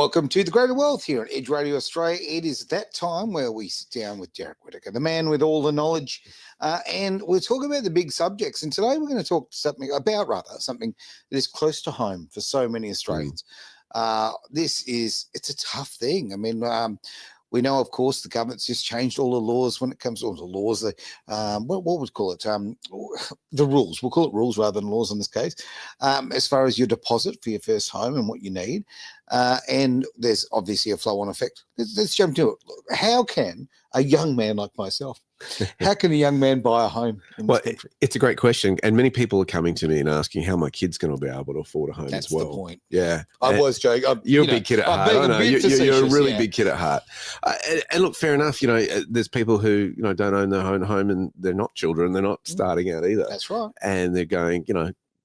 Welcome to the Greater Wealth here on Edge Radio Australia. It is that time where we sit down with Derek Whittaker, the man with all the knowledge, and we're talking about the big subjects. And today we're going to talk something that is close to home for so many Australians. It's a tough thing. I mean, we know, of course, the government's just changed all the laws when it comes to the laws. What would we call it? The rules. We'll call it rules rather than laws in this case. As far as your deposit for your first home and what you need, and there's obviously a flow-on effect. Let's jump to it. How can a young man like myself? How can a young man buy a home in this country? It's a great question, and many people are coming to me and asking how my kid's going to be able to afford a home That's as well. The point. Yeah, I was joking. You're a big kid at heart. I know you're a really big kid at heart. And look, fair enough. There's people who don't own their own home, and they're not children. They're not starting out either. That's right. And they're going,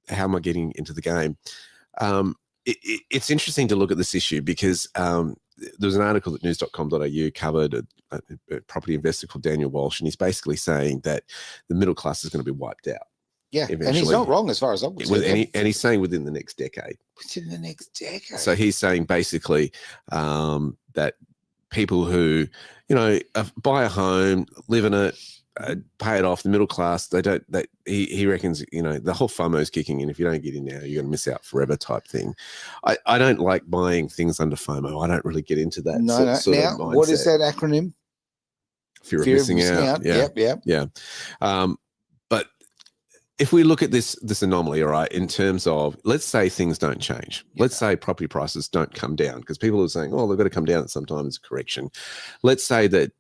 how am I getting into the game? It's interesting to look at this issue because there was an article that news.com.au covered a property investor called Daniel Walsh, and he's basically saying that the middle class is going to be wiped out. Yeah, and he's not wrong as far as I'm concerned. And he's saying within the next decade. Within the next decade. So he's saying basically that people who, buy a home, live in it, pay it off, the middle class, he reckons, the whole FOMO is kicking in. If you don't get in now, you're going to miss out forever type thing. I don't like buying things under FOMO. I don't really get into that sort of mindset. What is that acronym? Fear of missing out. Yeah. But if we look at this anomaly, all right, in terms of, let's say things don't change. Yeah. Let's say property prices don't come down, because people are saying, they've got to come down at some time as a correction. Let's say that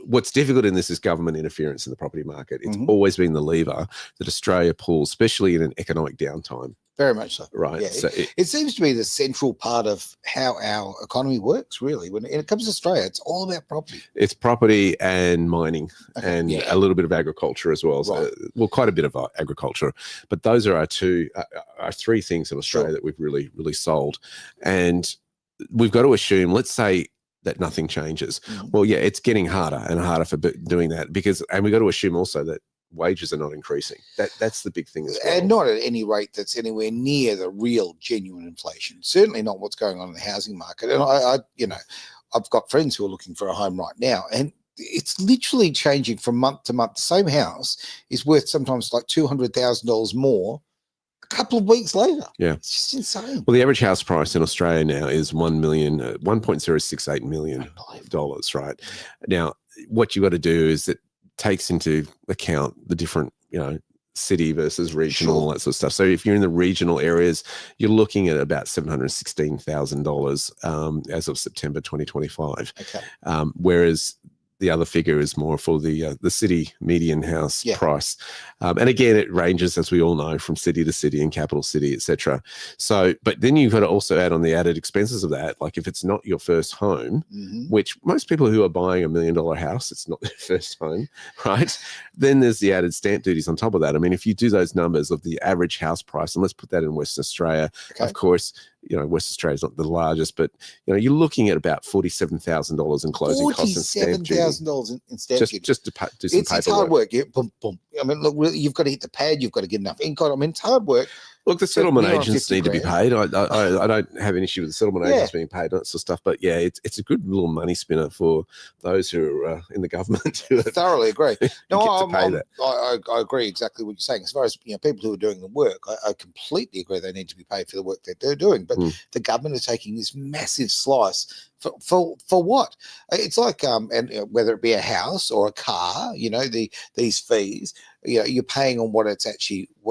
what's difficult in this is government interference in the property market. It's always been the lever that Australia pulls, especially in an economic downtime. Very much so. Right. Yeah, so it seems to be the central part of how our economy works, really. When it comes to Australia, it's all about property. It's property and mining and a little bit of agriculture as well. Right. So, quite a bit of agriculture. But those are our three things in Australia that we've really, really sold. And we've got to assume, let's say, that nothing changes. Well, it's getting harder and harder for doing that and we've got to assume also that wages are not increasing. That's the big thing as well. And not at any rate that's anywhere near the real genuine inflation. Certainly not what's going on in the housing market. And I've got friends who are looking for a home right now, and it's literally changing from month to month. The same house is worth sometimes like $200,000 more a couple of weeks later. Yeah. It's just insane. Well, the average house price in Australia now is $1.068 million, right? Now, what you got to do is it takes into account the different, city versus regional, all that sort of stuff. So if you're in the regional areas, you're looking at about $716,000 as of September 2025. Okay. Whereas the other figure is more for the city median house price. And again, it ranges, as we all know, from city to city and capital city, etc. So, but then you've got to also add on the added expenses of that. Like if it's not your first home, which most people who are buying $1 million house, it's not their first home, right? Then there's the added stamp duties on top of that. I mean, if you do those numbers of the average house price, and let's put that in Western Australia, of course, Western Australia is not the largest, but you're looking at about $47,000 in closing costs and stamp duty. $47,000 in stamp duty. Just to do some paperwork. It's hard work. Boom, boom. I mean, look, you've got to hit the pad. You've got to get enough ink on. I mean, it's hard work. Look, the settlement agents need to be paid. I don't have an issue with the settlement agents being paid and that sort of stuff. But it's a good little money spinner for those who are in the government. Thoroughly agree. No, I agree exactly what you're saying. As far as people who are doing the work, I completely agree they need to be paid for the work that they're doing. But the government is taking this massive slice for what? It's like and whether it be a house or a car, these fees. You're paying on what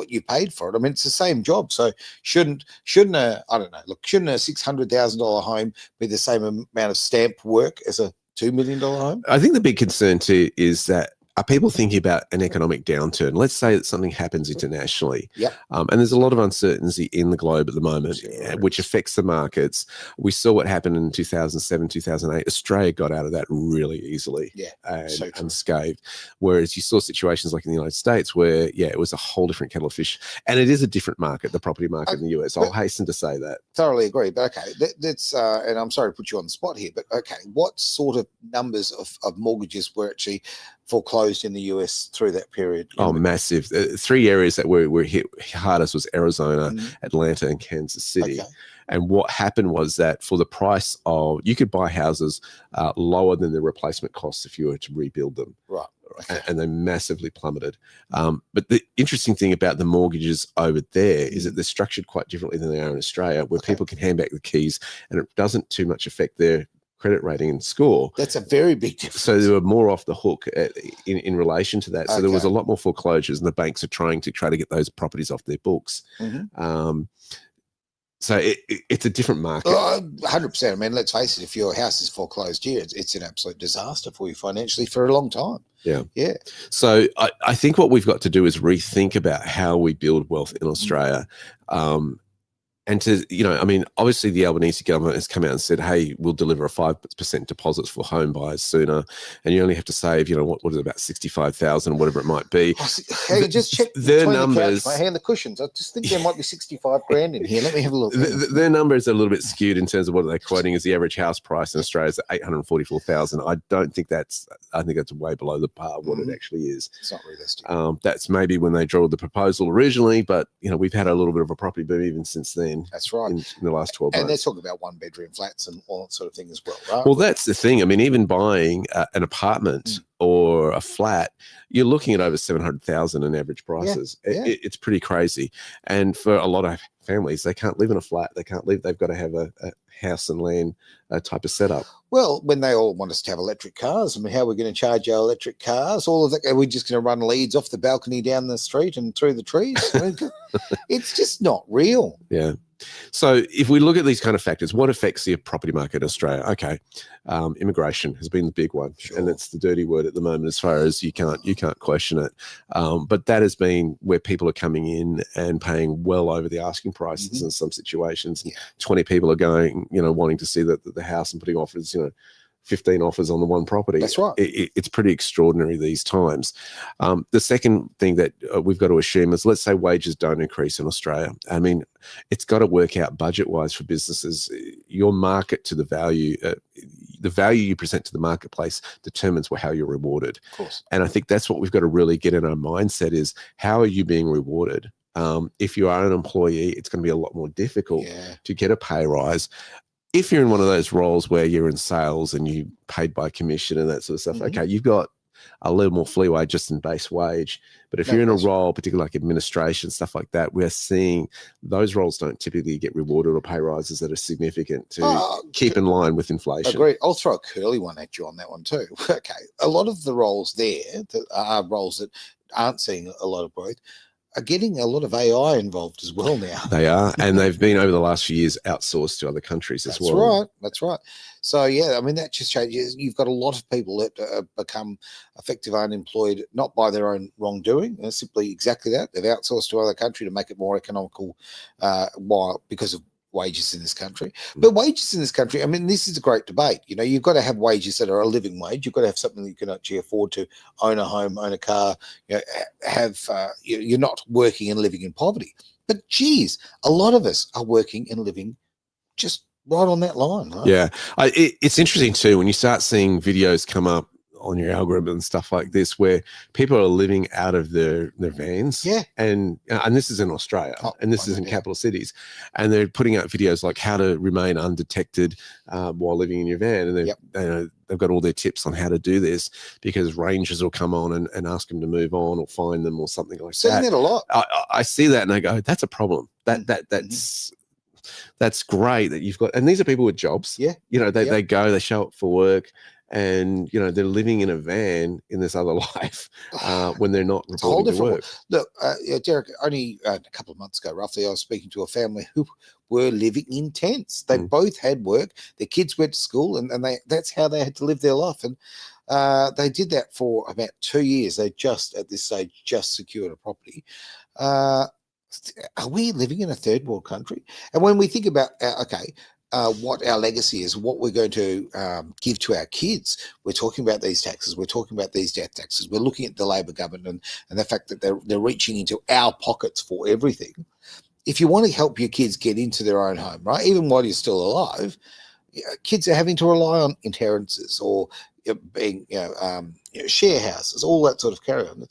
you paid for it. I mean, it's the same job. So shouldn't a $600,000 home be the same amount of stamp work as a $2 million home? I think the big concern too is that, are people thinking about an economic downturn? Let's say that something happens internationally. And there's a lot of uncertainty in the globe at the moment, which affects the markets. We saw what happened in 2007, 2008. Australia got out of that really easily and unscathed. Whereas you saw situations like in the United States where, it was a whole different kettle of fish. And it is a different market, the property market in the US. I'll hasten to say that. Thoroughly agree. But okay, that's, and I'm sorry to put you on the spot here, but okay, what sort of numbers of mortgages were actually foreclosed in the US through that period? Massive. 3 areas that were hit hardest was Arizona, Atlanta, and Kansas City. And what happened was that for the price of, you could buy houses lower than the replacement costs if you were to rebuild them. Right. Okay. And they massively plummeted. But the interesting thing about the mortgages over there is that they're structured quite differently than they are in Australia, where people can hand back the keys and it doesn't too much affect their credit rating and score. That's a very big difference. So they were more off the hook in relation to that. So there was a lot more foreclosures, and the banks are trying to get those properties off their books. So it's a different market. 100%. I mean, let's face it, if your house is foreclosed here, it's an absolute disaster for you financially for a long time. Yeah. Yeah. So I think what we've got to do is rethink about how we build wealth in Australia. And to, I mean, obviously the Albanese government has come out and said, hey, we'll deliver a 5% deposits for home buyers sooner. And you only have to save, what is it, about 65,000 or whatever it might be. Hey, just check their numbers. The couch, my hand, the cushions. I just think there might be 65 grand in here. Let me have a look. Their numbers are a little bit skewed in terms of what they're quoting as the average house price in Australia is 844,000. I think that's way below the par of what it actually is. It's not realistic. That's maybe when they drew the proposal originally, but we've had a little bit of a property boom even since then. That's right. In the last 12 months. And they're talking about 1-bedroom flats and all that sort of thing as well, right? Well, that's the thing. I mean, even buying an apartment or a flat, you're looking at over 700,000 in average prices. Yeah. It's pretty crazy. And for a lot of families, they can't live in a flat. They can't live. They've got to have a house and land type of setup. Well, when they all want us to have electric cars, I mean, how are we going to charge our electric cars? All of that. Are we just going to run leads off the balcony down the street and through the trees? I mean, it's just not real. Yeah. So if we look at these kind of factors, what affects the property market in Australia? Okay, immigration has been the big one, and it's the dirty word at the moment as far as you can't question it. But that has been where people are coming in and paying well over the asking prices in some situations. 20 people are going, wanting to see the house and putting offers, 15 offers on the one property. That's right. It's pretty extraordinary these times. The second thing that we've got to assume is, let's say wages don't increase in Australia. I mean, it's got to work out budget-wise for businesses. Your market to the value you present to the marketplace determines how you're rewarded. Of course. And I think that's what we've got to really get in our mindset is, how are you being rewarded? If you are an employee, it's going to be a lot more difficult to get a pay rise. If you're in one of those roles where you're in sales and you paid by commission and that sort of stuff, okay, you've got a little more leeway just in base wage. But if you're in a role, particularly like administration, stuff like that, we're seeing those roles don't typically get rewarded or pay rises that are significant to keep in line with inflation. Agreed. I'll throw a curly one at you on that one too. Okay. A lot of the roles there that are roles that aren't seeing a lot of growth are getting a lot of AI involved as well now. They are, and they've been over the last few years outsourced to other countries as well. That's right. So, I mean, that just changes. You've got a lot of people that become effectively unemployed, not by their own wrongdoing, simply exactly that. They've outsourced to other country to make it more economical because of wages in this country. But wages in this country, I mean, this is a great debate. You've got to have wages that are a living wage. You've got to have something that you can actually afford to own a home, own a car, you're not working and living in poverty. But geez, a lot of us are working and living just right on that line. Right? Yeah. It's interesting too, when you start seeing videos come up on your algorithm and stuff like this, where people are living out of their vans. Yeah. And this is in Australia, and this is in capital cities, and they're putting out videos like how to remain undetected while living in your van. And they've got all their tips on how to do this, because rangers will come on and ask them to move on or find them or something like that. Seeing that a lot. I see that and I go, that's a problem. That's great that you've got, and these are people with jobs. Yeah. They go, they show up for work, and they're living in a van in this other life when they're not reporting to work. Look, Derek, only a couple of months ago, roughly, I was speaking to a family who were living in tents. They both had work. Their kids went to school, and that's how they had to live their life. And they did that for about 2 years. They at this stage secured a property. Are we living in a third world country? And when we think about, what our legacy is, what we're going to give to our kids, we're talking about these taxes, we're talking about these death taxes, we're looking at the Labor government and the fact that they're reaching into our pockets for everything. If you want to help your kids get into their own home, right, even while you're still alive, kids are having to rely on inheritances or being, share houses, all that sort of carry on.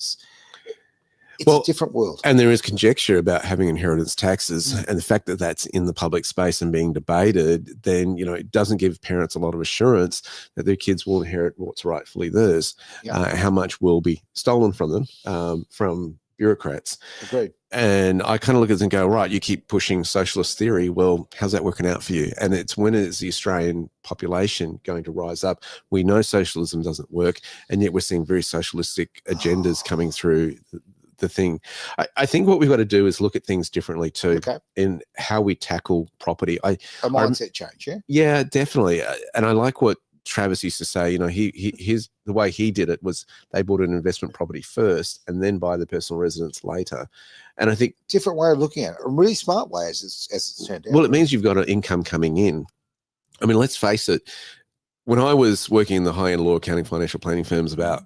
It's a different world. And there is conjecture about having inheritance taxes, Mm. and the fact that that's in the public space and being debated, then, it doesn't give parents a lot of assurance that their kids will inherit what's rightfully theirs. Yeah. How much will be stolen from them from bureaucrats. Agreed. And I kind of look at it and go, right, you keep pushing socialist theory. Well, how's that working out for you? And it's when is the Australian population going to rise up? We know socialism doesn't work, and yet we're seeing very socialistic agendas coming through the thing. I think what we've got to do is look at things differently too, in how we tackle property. A mindset change, yeah? Yeah, definitely. And I like what Travis used to say, his the way he did it was they bought an investment property first and then buy the personal residence later. And I think different way of looking at it, a really smart way as it's turned out. Well, it means you've got an income coming in. I mean, let's face it. When I was working in the high-end law, accounting, financial planning firms about,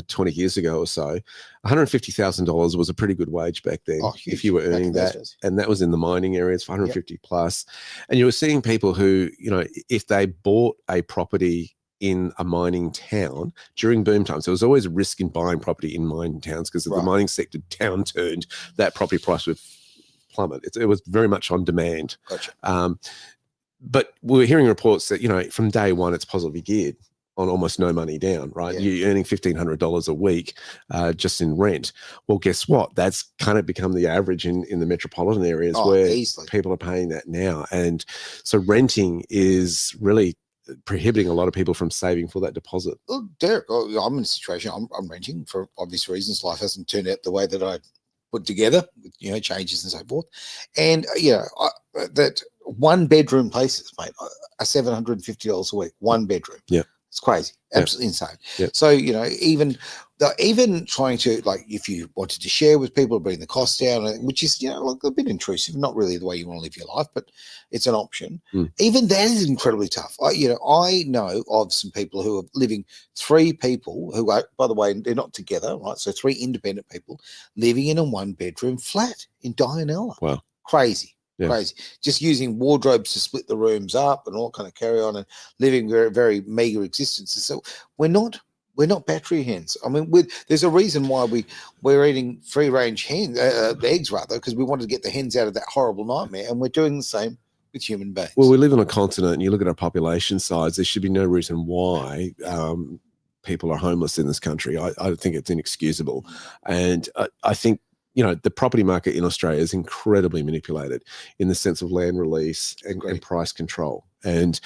20 years ago or so, $150,000 was a pretty good wage back then. If you were earning that. And that was in the mining areas, 150 plus. And you were seeing people who, if they bought a property in a mining town during boom times, there was always a risk in buying property in mining towns because if the mining sector downturned, that property price would plummet. It was very much on demand. Gotcha. But we're hearing reports that, from day one, it's positively geared on almost no money down, right? Yeah. You're earning $1,500 a week just in rent. Well, guess what? That's kind of become the average in the metropolitan areas where people are paying that now. And so renting is really prohibiting a lot of people from saving for that deposit. Well, Derek, I'm in a situation, I'm renting for obvious reasons. Life hasn't turned out the way that I put together, with, changes and so forth. And, that one bedroom places, mate, are $750 a week, one bedroom. Yeah. It's crazy, absolutely insane. Yep. So, even trying to, like, if you wanted to share with people, bring the cost down, which is, like a bit intrusive, not really the way you want to live your life, but it's an option. Even that is incredibly tough. I know of some people who are living, 3 people who are, by the way, they're not together, right? So 3 independent people living in a 1-bedroom flat in Dianella. Wow. Crazy. Yeah. Crazy. Just using wardrobes to split the rooms up and all kind of carry on and living very, very meager existences. So we're not battery hens. I mean, there's a reason why we're eating free-range eggs rather, because we wanted to get the hens out of that horrible nightmare, and we're doing the same with human beings. Well, we live on a continent, and you look at our population size. There should be no reason why people are homeless in this country. I think it's inexcusable, and I think. The property market in Australia is incredibly manipulated in the sense of land release and price control. And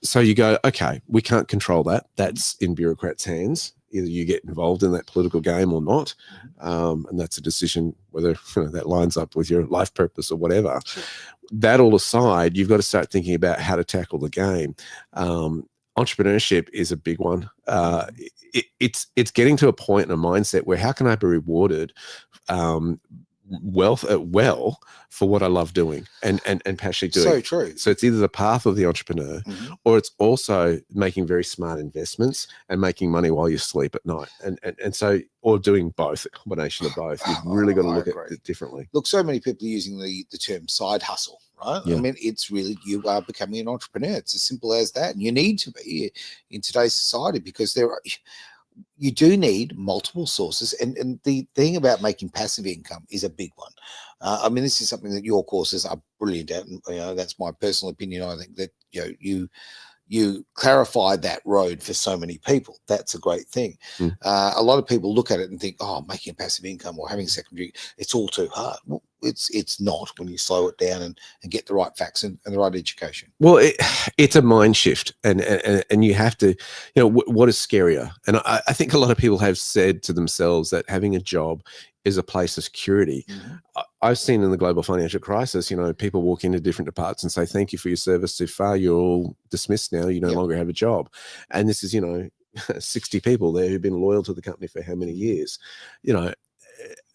so you go, okay, we can't control that. That's in bureaucrats' hands. Either you get involved in that political game or not. And that's a decision whether that lines up with your life purpose or whatever. Sure. That all aside, you've got to start thinking about how to tackle the game. Entrepreneurship is a big one. It's getting to a point and a mindset where how can I be rewarded well for what I love doing and passionately doing. So true. So it's either the path of the entrepreneur or it's also making very smart investments and making money while you sleep at night. And so, or doing both, a combination of both. You've really got to look at it differently. Look, so many people are using the term side hustle, right? Yeah. I mean, it's really, you are becoming an entrepreneur. It's as simple as that. And you need to be in today's society because you do need multiple sources. And the thing about making passive income is a big one. I mean, this is something that your courses are brilliant at. And, that's my personal opinion. I think that, you clarified that road for so many people. That's a great thing. A lot of people look at it and think, oh, making a passive income or having secondary, it's all too hard. Well, it's not when you slow it down and get the right facts and the right education. Well, it's a mind shift, and you have to, what is scarier? And I think a lot of people have said to themselves that having a job is a place of security. I've seen in the global financial crisis, people walk into different departments and say, thank you for your service so far. You're all dismissed now. You no longer have a job. And this is, 60 people there who've been loyal to the company for how many years?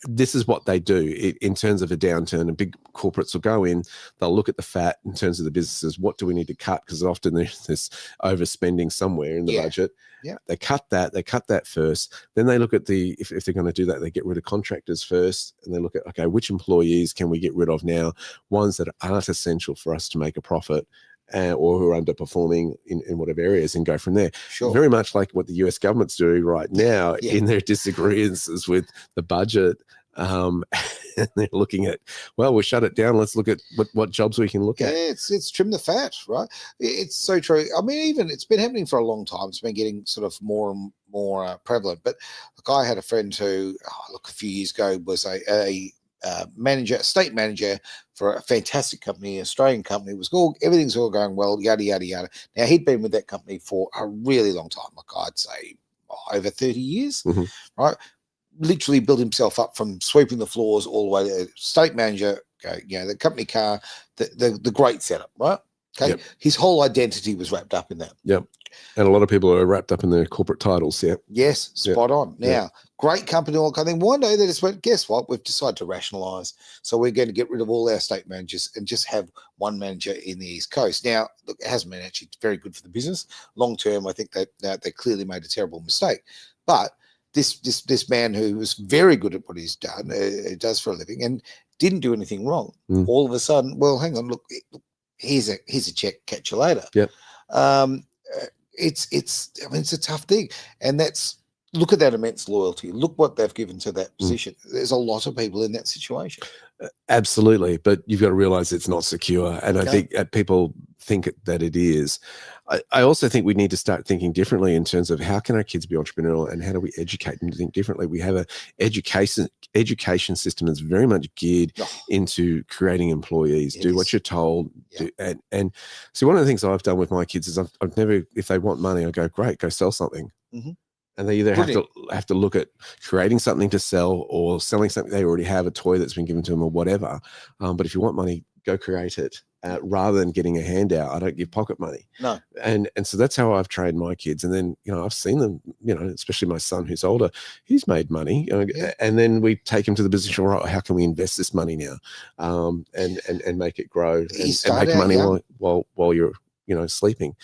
This is what they do in terms of a downturn, and big corporates will go in, they'll look at the fat in terms of the businesses. What do we need to cut? Because often there's this overspending somewhere in the budget. Yeah. They cut that first. Then they look at if they're going to do that, they get rid of contractors first, and they look at, okay, which employees can we get rid of now? Ones that aren't essential for us to make a profit. Or who are underperforming in whatever areas, and go from there. Sure. Very much like what the US government's doing right now in their disagreements with the budget. And they're looking at, well, we'll shut it down. Let's look at what jobs we can look Yeah, at. it's trim the fat, right? It's so true. I mean, even it's been happening for a long time. It's been getting sort of more and more prevalent. But look, I had a friend who, a few years ago was a manager, state manager for a fantastic company, Australian company. It was all, everything's all going well, yada yada yada. Now he'd been with that company for a really long time, like I'd say over 30 years, right? Literally built himself up from sweeping the floors all the way to state manager, the company car, the great setup, right? Okay. Yep. His whole identity was wrapped up in that. Yep. And a lot of people are wrapped up in their corporate titles. Yeah. Yes, spot on. Now, great company, all kind of thing. One day they just went, guess what? We've decided to rationalize. So we're going to get rid of all our state managers and just have one manager in the East Coast. Now, look, it hasn't been actually very good for the business. Long term, I think that they clearly made a terrible mistake. But this man who was very good at what he's done, does for a living, and didn't do anything wrong. All of a sudden, well, hang on, look, here's a check, catch you later. Yep. It's I mean, it's a tough thing, and look at that immense loyalty. Look what they've given to that position. There's a lot of people in that situation. Absolutely, but you've got to realize it's not secure, and I think people think that it is. I also think we need to start thinking differently in terms of how can our kids be entrepreneurial and how do we educate them to think differently. We have a education system that's very much geared into creating employees. Do what you're told. And so one of the things I've done with my kids is I've never, if they want money, I go, great, go sell something. And they either have to look at creating something to sell or selling something they already have, a toy that's been given to them or whatever. But if you want money, go create it. Rather than getting a handout, I don't give pocket money. No. And so that's how I've trained my kids. And then, I've seen them, especially my son who's older, he's made money. And then we take him to the position, right, how can we invest this money now and make it grow and make money while you're, sleeping.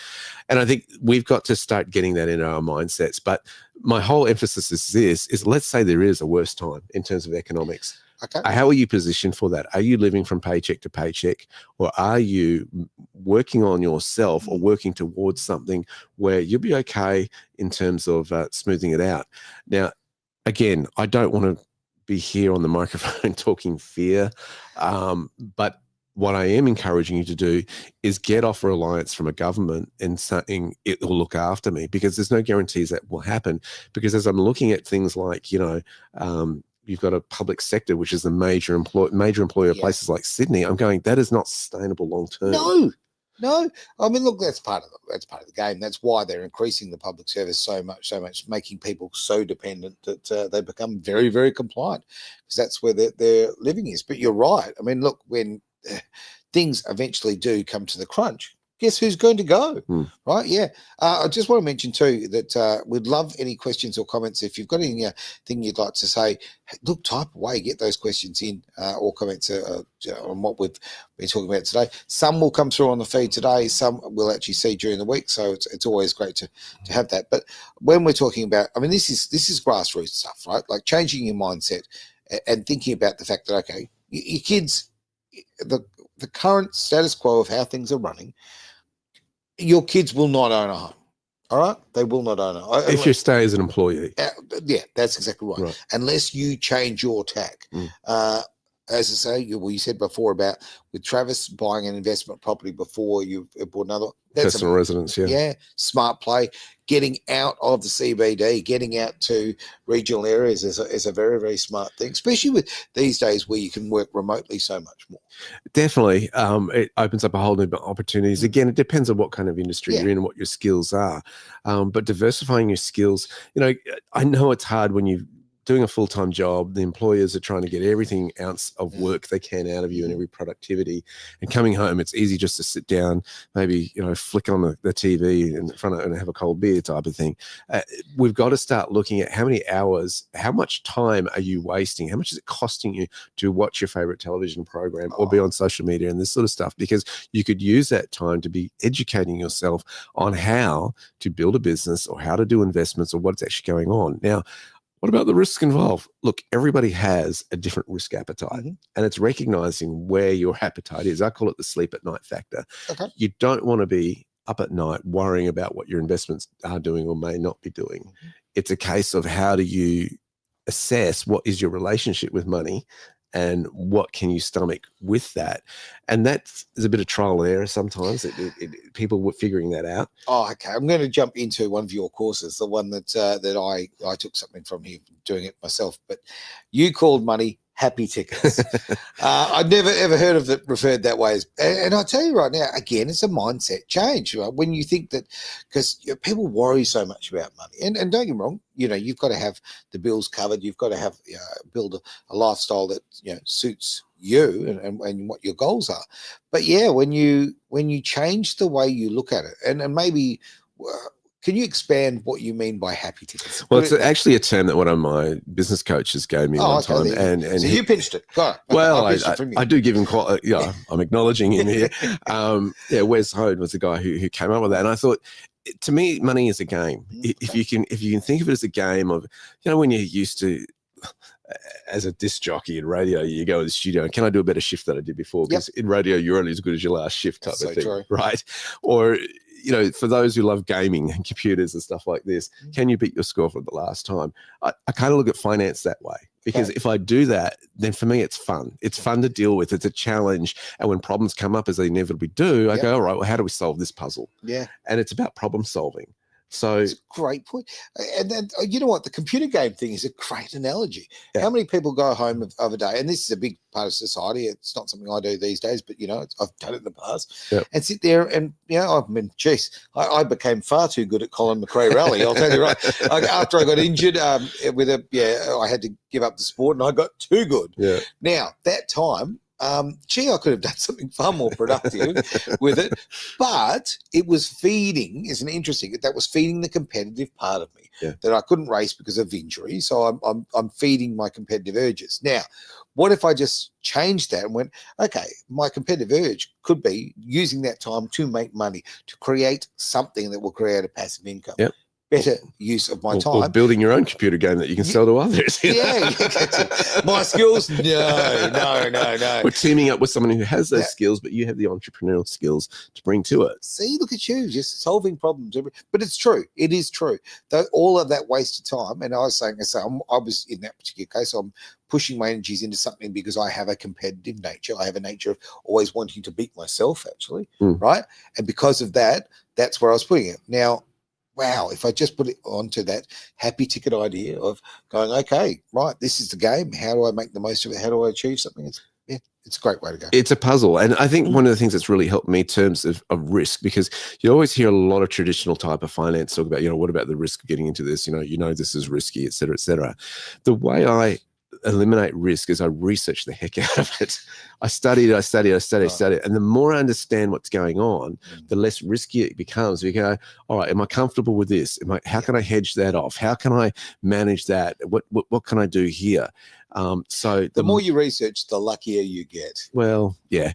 And I think we've got to start getting that into our mindsets. But my whole emphasis is let's say there is a worse time in terms of economics. Okay. How are you positioned for that? Are you living from paycheck to paycheck, or are you working on yourself or working towards something where you'll be okay in terms of smoothing it out? Now, again, I don't want to be here on the microphone talking fear, but what I am encouraging you to do is get off reliance from a government and saying it will look after me, because there's no guarantees that will happen. Because as I'm looking at things like, you've got a public sector, which is a major employer of places like Sydney. I'm going, that is not sustainable long term. No. I mean, look, that's part of the game. That's why they're increasing the public service so much, making people so dependent that they become very, very compliant, because that's where their living is. But you're right. I mean, look, when things eventually do come to the crunch, guess who's going to go, right? Yeah. I just want to mention too that we'd love any questions or comments. If you've got anything you'd like to say, look, type away, get those questions in or comments on what we've been talking about today. Some will come through on the feed today. Some we'll actually see during the week. So it's always great to have that. But when we're talking about, I mean, this is grassroots stuff, right? Like changing your mindset and thinking about the fact that, okay, your kids, the current status quo of how things are running, your kids will not own a home. All right? They will not own a home. If you stay as an employee. Yeah, that's exactly right. Unless you change your tack. As I say, you said before about with Travis buying an investment property before you bought another. That's personal residence, Yeah, smart play. Getting out of the CBD, getting out to regional areas is a very, very smart thing, especially with these days where you can work remotely so much more. Definitely. It opens up a whole new opportunities. Again, it depends on what kind of industry you're in and what your skills are. But diversifying your skills, I know it's hard when you're doing a full-time job. The employers are trying to get everything ounce of work they can out of you and every productivity. And coming home, it's easy just to sit down, maybe, flick on the TV in front of and have a cold beer type of thing. We've got to start looking at how many hours, how much time are you wasting? How much is it costing you to watch your favorite television program or be on social media and this sort of stuff? Because you could use that time to be educating yourself on how to build a business or how to do investments or what's actually going on. Now, what about the risks involved? Look, everybody has a different risk appetite, and it's recognizing where your appetite is. I call it the sleep at night factor. Okay. You don't want to be up at night worrying about what your investments are doing or may not be doing. It's a case of how do you assess what is your relationship with money and what can you stomach with that. And that's a bit of trial and error sometimes. People were figuring that out. Oh, okay. I'm going to jump into one of your courses, the one that I took something from here, doing it myself. But you called money happy tickets. I'd never ever heard of it referred that way. And I tell you right now, again, it's a mindset change. Right? When you think that, because people worry so much about money, and don't get me wrong, you've got to have the bills covered. You've got to have build a lifestyle that suits you and what your goals are. But yeah, when you change the way you look at it, and maybe. Can you expand what you mean by happy tickets? Well, it's actually a term that one of my business coaches gave me one time. And so you pinched it. Go on. Well, I do give him quite, I'm acknowledging him here. Wes Hode was the guy who came up with that. And I thought, to me, money is a game. If you can think of it as a game of, when you're used to, as a disc jockey in radio, you go to the studio, can I do a better shift than I did before? Because in radio, you're only as good as your last shift type of thing, true. Right? Or, for those who love gaming and computers and stuff like this, can you beat your score from the last time? I kind of look at finance that way, because if I do that, then for me, it's fun. It's fun to deal with. It's a challenge. And when problems come up, as they inevitably do, I go, all right, well, how do we solve this puzzle? Yeah. And it's about problem solving. So it's a great point. And then, you know what? The computer game thing is a great analogy. Yeah. How many people go home of a day, and this is a big part of society. It's not something I do these days, but, I've done it in the past, and sit there and, I became far too good at Colin McRae Rally. I'll tell you right. After I got injured I had to give up the sport, and I got too good. Yeah. Now, that time, I could have done something far more productive with it, but it was feeding, isn't it interesting? That was feeding the competitive part of me that I couldn't race because of injury. So I'm feeding my competitive urges. Now, what if I just changed that and went, okay, my competitive urge could be using that time to make money, to create something that will create a passive income. Yep. Better use of my time. Or building your own computer game that you can sell to others. My skills? No. We're teaming up with someone who has those skills, but you have the entrepreneurial skills to bring to it. See, look at you, just solving problems. But it's true. It is true. All of that wasted time, and I was saying, I was in that particular case, I'm pushing my energies into something because I have a competitive nature. I have a nature of always wanting to beat myself, actually, right? And because of that, that's where I was putting it. Now, wow, if I just put it onto that happy ticket idea of going, okay, right, this is the game. How do I make the most of it? How do I achieve something? It's a great way to go. It's a puzzle. And I think one of the things that's really helped me in terms of risk, because you always hear a lot of traditional type of finance talk about, what about the risk of getting into this? This is risky, et cetera, et cetera. The way I eliminate risk is I research the heck out of it. I study it. And the more I understand what's going on, the less risky it becomes. We go, all right, am I comfortable with this? How can I hedge that off? How can I manage that? What can I do here? So the more you research, the luckier you get. Well, yeah.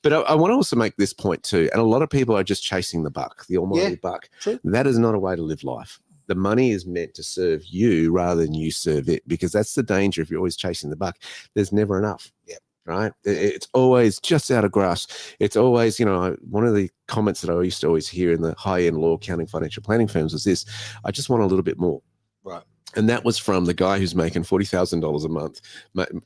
But I want to also make this point too. And a lot of people are just chasing the buck, the almighty buck. True. That is not a way to live life. The money is meant to serve you rather than you serve it, because that's the danger if you're always chasing the buck. There's never enough. Yeah. Right? It's always just out of grasp. It's always, one of the comments that I used to always hear in the high-end law, accounting, financial planning firms was this: I just want a little bit more. Right. And that was from the guy who's making $40,000 a month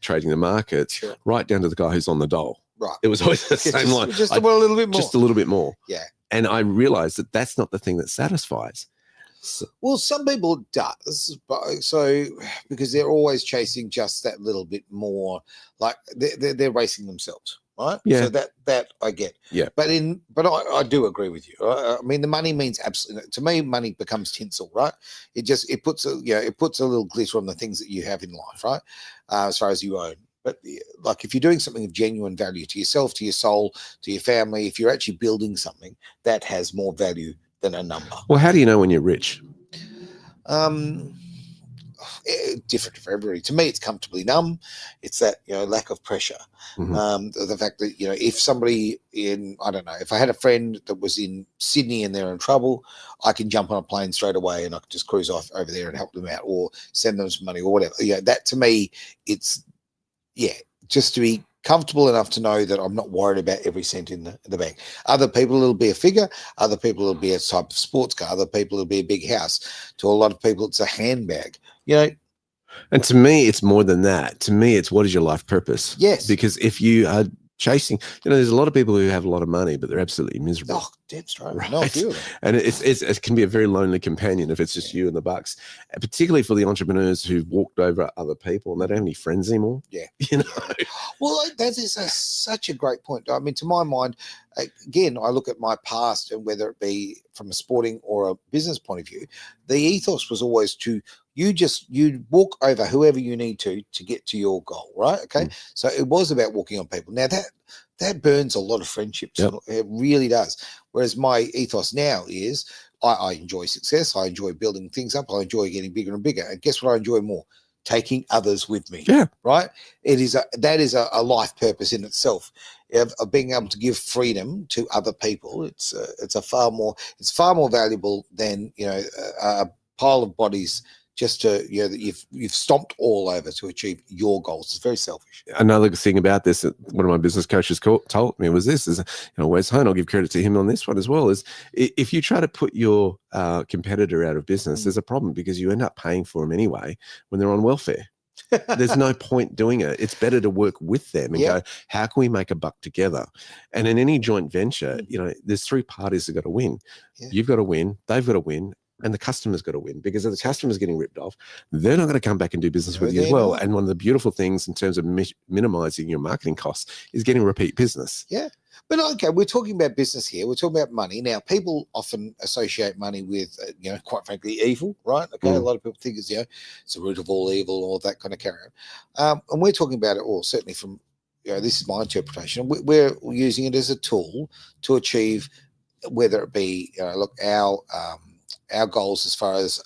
trading the markets, right down to the guy who's on the dole. Right. It was always the same line. Just a little bit more. Just a little bit more. Yeah. And I realized that that's not the thing that satisfies. Well, some people does, so because they're always chasing just that little bit more, like they're racing themselves, right? Yeah. So that I get. Yeah. But I do agree with you. I mean, the money means absolutely. To me, money becomes tinsel, right? It puts a little glitter on the things that you have in life, right? As far as you own. But like if you're doing something of genuine value to yourself, to your soul, to your family, if you're actually building something that has more value than a number. Well, how do you know when you're rich? Different for everybody. To me, it's comfortably numb. It's that lack of pressure. Mm-hmm. The fact that if somebody if I had a friend that was in Sydney and they're in trouble, I can jump on a plane straight away and I can just cruise off over there and help them out or send them some money or whatever. That to me, it's just to be comfortable enough to know that I'm not worried about every cent in the bank. Other people, it'll be a figure. Other people, it'll be a type of sports car. Other people, it'll be a big house. To a lot of people, it's a handbag. And to me, it's more than that. To me, it's what is your life purpose? Yes. Because if you are chasing, there's a lot of people who have a lot of money, but they're absolutely miserable. Oh, dead straight. Right. No, I feel them. And it can be a very lonely companion if it's just you and the bucks, and particularly for the entrepreneurs who've walked over other people and they don't have any friends anymore. Yeah. You know. Well, that is such a great point. I mean, to my mind, again, I look at my past, and whether it be from a sporting or a business point of view, the ethos was always to you walk over whoever you need to get to your goal, right? Okay. So it was about walking on people. Now that burns a lot of friendships. Yep. It really does. Whereas my ethos now is I enjoy success. I enjoy building things up. I enjoy getting bigger and bigger. And guess what I enjoy more? Taking others with me. Yeah. Right. That is a life purpose in itself, of being able to give freedom to other people. It's far more valuable than a pile of bodies just to that you've stomped all over to achieve your goals. It's very selfish. Another thing about this, one of my business coaches told me was this: Wes Hone, I'll give credit to him on this one as well. Is if you try to put your competitor out of business, there's a problem, because you end up paying for them anyway when they're on welfare. There's no point doing it. It's better to work with them and go, how can we make a buck together? And in any joint venture, there's three parties that got to win. Yeah. You've got to win, they've got to win, and the customer's got to win, because if the customer's getting ripped off, they're not going to come back and do business with you as well. And one of the beautiful things in terms of minimizing your marketing costs is getting repeat business. Yeah. But okay, we're talking about business here. We're talking about money. Now, people often associate money with, quite frankly, evil, right? Okay, a lot of people think it's the root of all evil, all that kind of carry on. And we're talking about it, or certainly from, this is my interpretation. We're using it as a tool to achieve, whether it be, our goals as far as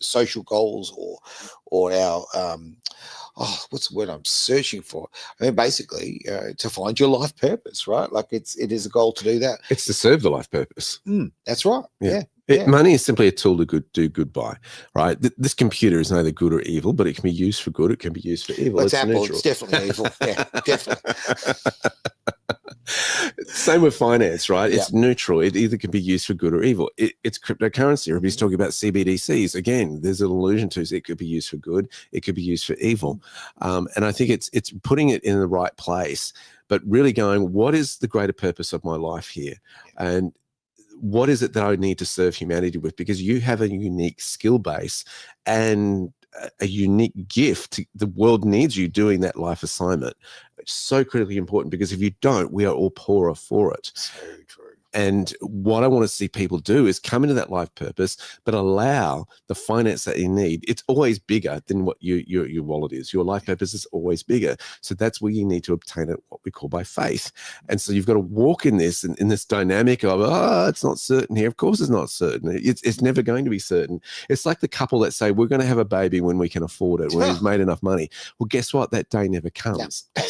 social goals, or our what's the word I'm searching for? I mean, basically, to find your life purpose, right? Like it is a goal to do that. It's to serve the life purpose. That's right. Yeah. Money is simply a tool to do good by, right? This computer is neither good or evil, but it can be used for good. It can be used for evil. Well, it's Apple. Neutral. It's definitely evil. Yeah, definitely. Same with finance, right? It's neutral. It either can be used for good or evil. It's cryptocurrency. Everybody's talking about CBDCs. Again, there's an allusion to it could be used for good. It could be used for evil. And I think it's putting it in the right place, but really going, what is the greater purpose of my life here? And what is it that I need to serve humanity with? Because you have a unique skill base and a unique gift. The world needs you doing that life assignment. It's so critically important, because if you don't, we are all poorer for it. So true. And what I want to see people do is come into that life purpose, but allow the finance that you need. It's always bigger than what your wallet is. Your life purpose is always bigger. So that's where you need to obtain it, what we call by faith. And so you've got to walk in this, in this dynamic of, it's not certain here. Of course it's not certain. It's never going to be certain. It's like the couple that say, we're going to have a baby when we can afford it, when we've made enough money. Well, guess what? That day never comes. No.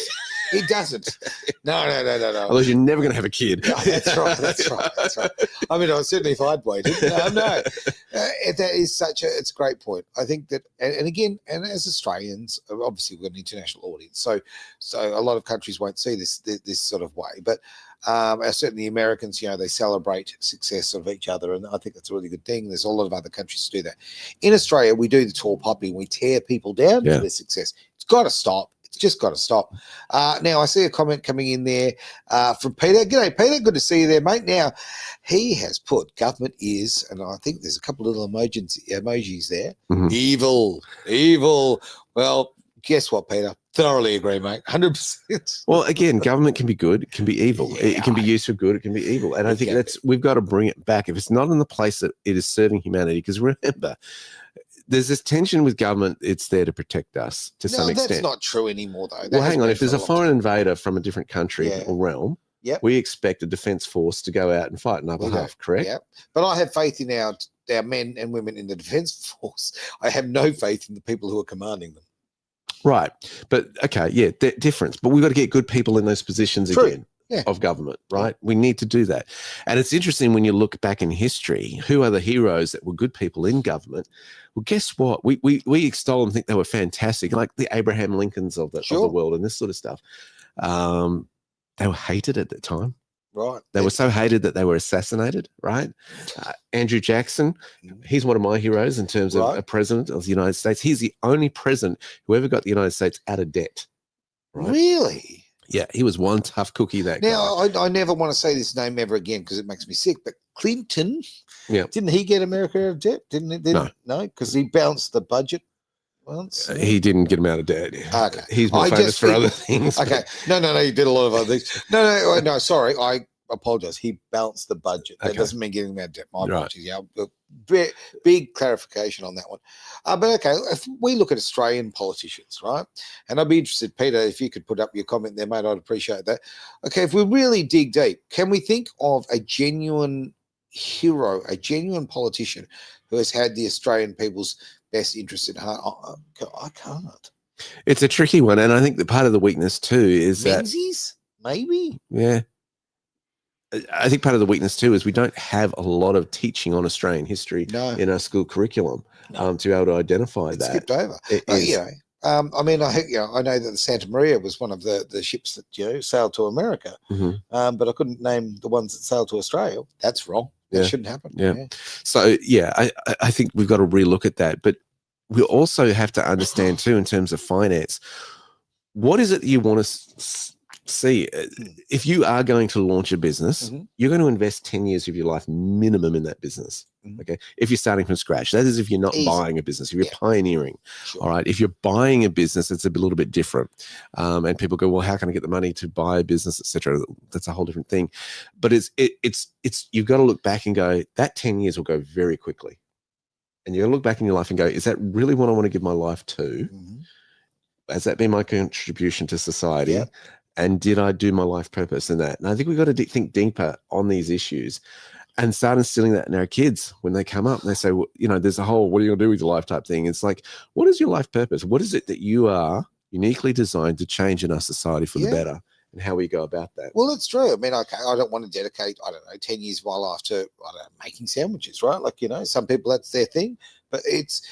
It doesn't. No. Otherwise, you're never going to have a kid. No, that's right. I mean, certainly if I'd waited. No. That is it's a great point. I think that, and again, and as Australians, obviously we've got an international audience, so a lot of countries won't see this sort of way. But certainly Americans, they celebrate success of each other, and I think that's a really good thing. There's a lot of other countries to do that. In Australia, we do the tall poppy, and we tear people down for their success. It's got to stop. It's just got to stop. Now, I see a comment coming in there from Peter. G'day, Peter. Good to see you there, mate. Now, he has put government is, and I think there's a couple of little emojis there. Mm-hmm. Evil. Well, guess what, Peter? Thoroughly agree, mate. 100%. Well, again, government can be good. It can be evil. It can be used for good. It can be evil. And I think we've got to bring it back. If it's not in the place that it is serving humanity, because remember, there's this tension with government. It's there to protect us to some extent. That's not true anymore, though. Well, hang on. If there's a foreign invader from a different country or realm, we expect a defence force to go out and fight on our behalf, correct? Yeah. But I have faith in our men and women in the defence force. I have no faith in the people who are commanding them. Right. But, okay, difference. But we've got to get good people in those positions again. Of government, right? We need to do that. And it's interesting when you look back in history, who are the heroes that were good people in government? Well, guess what? We extol them, think they were fantastic, like the Abraham Lincolns of the world and this sort of stuff. They were hated at the time. Right. They were so hated that they were assassinated, right? Andrew Jackson, he's one of my heroes in terms of a president of the United States. He's the only president who ever got the United States out of debt. Right? Really? Yeah, he was one tough cookie, that now, guy. I never want to say this name ever again because it makes me sick, but Clinton, yeah, didn't he get America out of debt? Didn't it? No, because he balanced the budget once. He didn't get him out of debt. Okay. He's more famous for other things. Okay. No, he did a lot of other things. No, sorry. I apologize. He balanced the budget. That doesn't mean getting him out of debt. My apologies. Yeah, big clarification on that one. But okay, if we look at Australian politicians, right? And I'd be interested, Peter, if you could put up your comment there, mate, I'd appreciate that. Okay, if we really dig deep, can we think of a genuine hero, a genuine politician who has had the Australian people's best interest at heart? I can't. It's a tricky one, and I think that part of the weakness too is Menzies, maybe. Yeah, I think part of the weakness too is we don't have a lot of teaching on Australian history in our school curriculum to be able to identify that. Skipped over. I mean, I know that the Santa Maria was one of the ships that sailed to America, but I couldn't name the ones that sailed to Australia. That's wrong. That shouldn't happen. Yeah. So I think we've got to relook at that, but we also have to understand too, in terms of finance, what is it you want to see? If you are going to launch a business, you're going to invest 10 years of your life minimum in that business. Okay. If you're starting from scratch, that is if you're not buying a business, if you're pioneering. Sure. All right. If you're buying a business, it's a little bit different. And people go, well, how can I get the money to buy a business, etc.? That's a whole different thing. But it's you've got to look back and go, that 10 years will go very quickly. And you're going to look back in your life and go, is that really what I want to give my life to? Has that been my contribution to society? Yeah. And did I do my life purpose in that? And I think we've got to think deeper on these issues and start instilling that in our kids when they come up and they say, well, there's a whole, what are you going to do with your life type thing? It's like, what is your life purpose? What is it that you are uniquely designed to change in our society for the better? And how we go about that. Well, it's true. I mean, okay, I don't want to dedicate, 10 years of my life to, making sandwiches, right? Like, some people, that's their thing. But it's,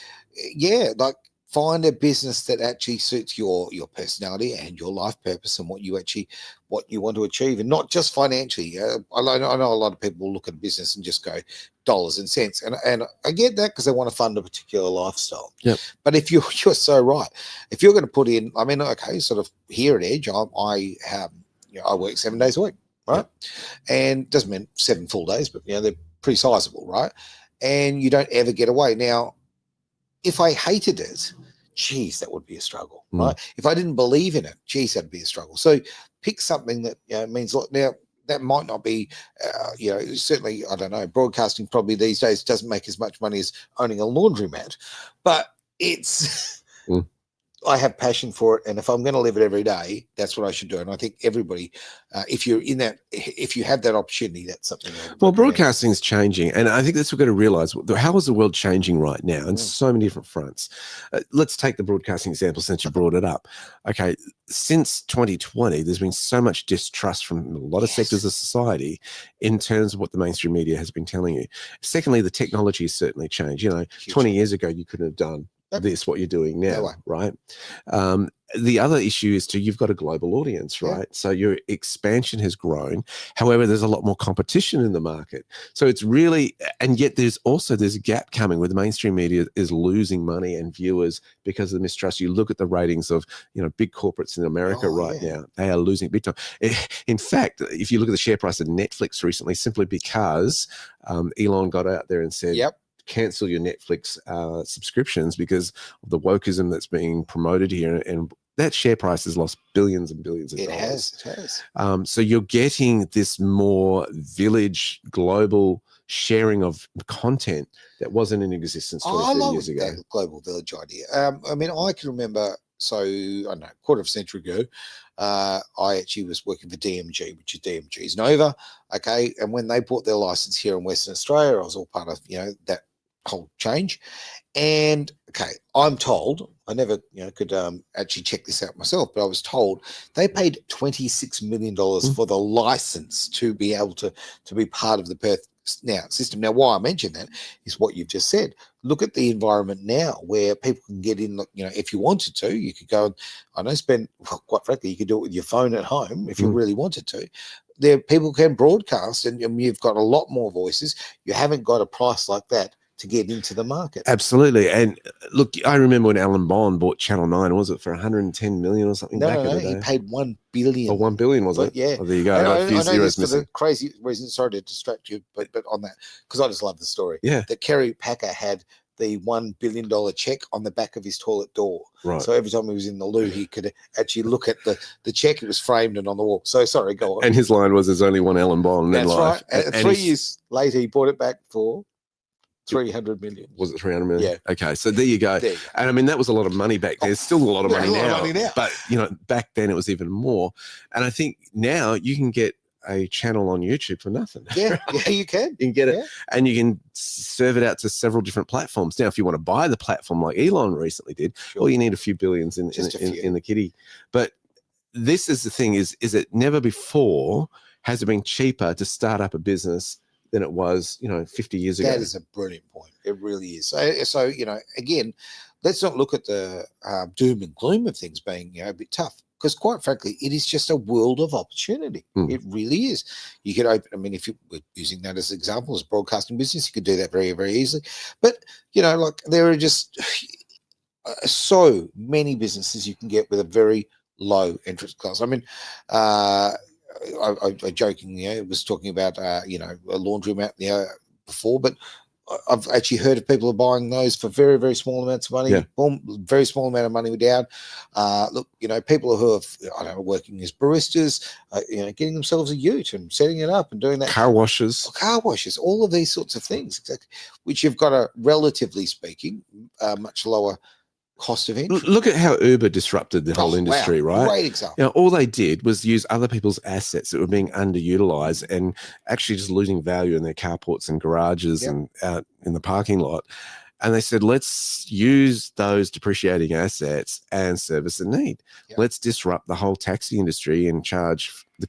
find a business that actually suits your personality and your life purpose and what you want to achieve, and not just financially. I know a lot of people will look at a business and just go dollars and cents, and I get that because they want to fund a particular lifestyle. Yep. But if you're so right, if you're going to put in, sort of here at Edge, I work 7 days a week, right? Yep. And doesn't mean 7 full days, but they're pretty sizable, right? And you don't ever get away. Now, if I hated it, geez, that would be a struggle, right? If I didn't believe in it, geez, that'd be a struggle. So pick something that means a lot. Now, that might not be, certainly, I don't know, broadcasting probably these days doesn't make as much money as owning a laundromat, but it's, I have passion for it. And if I'm going to live it every day, that's what I should do. And I think everybody, if you have that opportunity, that's something. Well, broadcasting is changing. And I think that's what we've got to realize. How is the world changing right now in so many different fronts? Let's take the broadcasting example since you brought it up. Okay. Since 2020, there's been so much distrust from a lot of sectors of society in terms of what the mainstream media has been telling you. Secondly, the technology has certainly changed. 20 years ago, you couldn't have done what you're doing now, right? The other issue is you've got a global audience, right? So your expansion has grown. However, there's a lot more competition in the market. So it's really, and yet there's a gap coming where the mainstream media is losing money and viewers because of the mistrust. You look at the ratings of, big corporates in America now, they are losing big time. In fact, if you look at the share price of Netflix recently, simply because Elon got out there and said, cancel your Netflix subscriptions because of the wokeism that's being promoted here, and that share price has lost billions and billions of dollars. It has. So you're getting this more village global sharing of content that wasn't in existence 20 years ago. That global village idea. I can remember, I don't know, quarter of a century ago, I actually was working for DMG, which is DMG's Nova. Okay. And when they bought their license here in Western Australia, I was all part of, that whole change. And okay, I'm told, I never could actually check this out myself, but I was told they paid $26 million for the license to be able to be part of the Perth system. Now, why I mention that is what you've just said. Look at the environment now where people can get in, if you wanted to, you could go and, I know, quite frankly, you could do it with your phone at home if you really wanted to. There, people can broadcast, and you've got a lot more voices. You haven't got a price like that to get into the market. Absolutely. And look, I remember when Alan Bond bought Channel 9, was it for 110 million or something back in the day? He paid 1 billion. Oh, 1 billion, was it? Yeah. Oh, there you go. I A few know zeros this for missing. the crazy reason. Sorry to distract you, but on that, because I just love the story. Yeah. That Kerry Packer had the $1 billion check on the back of his toilet door. Right. So every time he was in the loo, he could actually look at the check. It was framed and on the wall. So sorry, go on. And his line was, "There's only one Alan Bond in That's life." right. And 3 years later, he bought it back for 300 million. Was it 300 million? Yeah. Okay, so there you go. There you go. And I mean, that was a lot of money back then. It's still a lot of money now. But, back then it was even more. And I think now you can get a channel on YouTube for nothing. Yeah, you can. You can get it, and you can serve it out to several different platforms. Now, if you want to buy the platform like Elon recently did, well, you need a few billions in the kitty. But this is the thing: is it never before has it been cheaper to start up a business than it was, 50 years ago? That is a brilliant point. It really is. So again, let's not look at the doom and gloom of things being, a bit tough. Because quite frankly, it is just a world of opportunity. It really is. You could open, if you were using that as an example, as a broadcasting business, you could do that very, very easily. But, there are just so many businesses you can get with a very low entrance cost. I jokingly was talking about, a laundromat before, but I've actually heard of people are buying those for very, very small amounts of money. Yeah. Very small amount of money down. Look, people who are working as baristas, getting themselves a ute and setting it up and doing that. Car washes, all of these sorts of things, exactly, which you've got a, relatively speaking, much lower cost of entry. Look at how Uber disrupted the whole industry, right? Great example. All they did was use other people's assets that were being underutilized and actually just losing value in their carports and garages and out in the parking lot. And they said, let's use those depreciating assets and service a need. Yep. Let's disrupt the whole taxi industry and charge the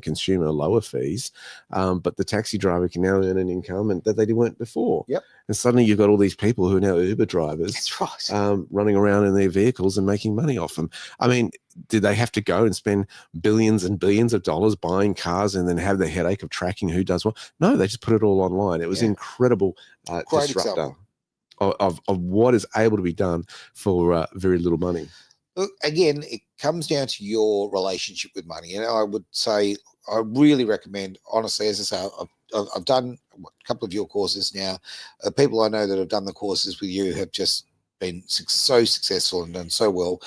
consumer lower fees. But the taxi driver can now earn an income that they weren't before. Yep. And suddenly you've got all these people who are now Uber drivers. That's right. Running around in their vehicles and making money off them. I mean, did they have to go and spend billions and billions of dollars buying cars and then have the headache of tracking who does what? No, they just put it all online. It was incredible Great disruptor. example. Of what is able to be done for very little money. Look, again, it comes down to your relationship with money. And I would say, I really recommend, honestly, as I say, I've done a couple of your courses now. People I know that have done the courses with you have just been so successful and done so well.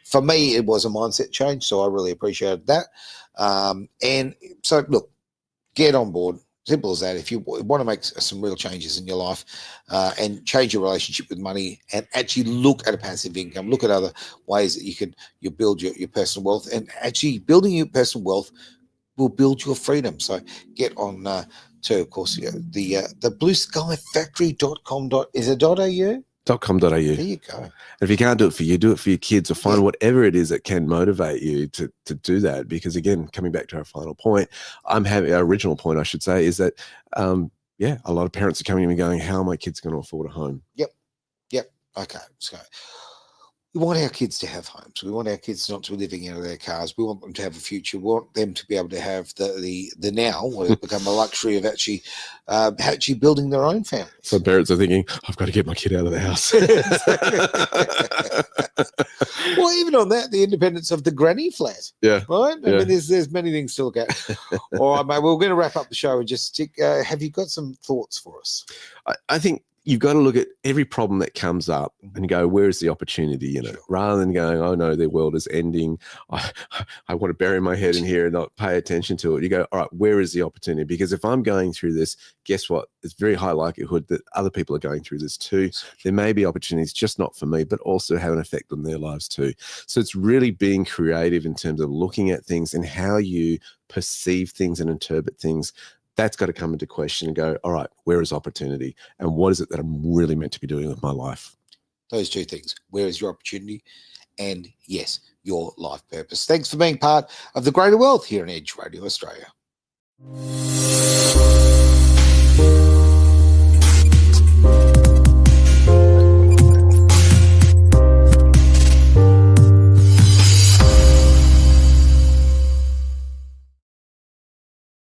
For me, it was a mindset change, so I really appreciated that. And so, look, get on board. Simple as that. If you want to make some real changes in your life and change your relationship with money and actually look at a passive income, look at other ways that you build your personal wealth, and actually building your personal wealth will build your freedom. So get on to, of course, the blueskyfactory.com. Is it .au? .com.au. There you go. And if you can't do it for you, do it for your kids, or find whatever it is that can motivate you to do that. Because again, coming back to our final point, our original point, I should say, is that a lot of parents are coming to me going, how are my kids going to afford a home? Yep. Okay. So we want our kids to have homes. We want our kids not to be living out of their cars. We want them to have a future. We want them to be able to have the now, what has become a luxury of actually building their own family. Some parents are thinking, I've got to get my kid out of the house. Well, even on that, the independence of the granny flat. Yeah. Right? Yeah. I mean, there's many things to look at. All right, mate, we're going to wrap up the show and just have you got some thoughts for us? I think you've got to look at every problem that comes up and go, where is the opportunity in it? Rather than going, oh no, their world is ending. I want to bury my head in here and not pay attention to it. You go, all right, where is the opportunity? Because if I'm going through this, guess what? It's very high likelihood that other people are going through this too. There may be opportunities, just not for me, but also have an effect on their lives too. So it's really being creative in terms of looking at things and how you perceive things and interpret things. That's got to come into question and go, all right, where is opportunity? And what is it that I'm really meant to be doing with my life? Those two things. Where is your opportunity? And yes, your life purpose. Thanks for being part of the greater wealth here on Edge Radio Australia.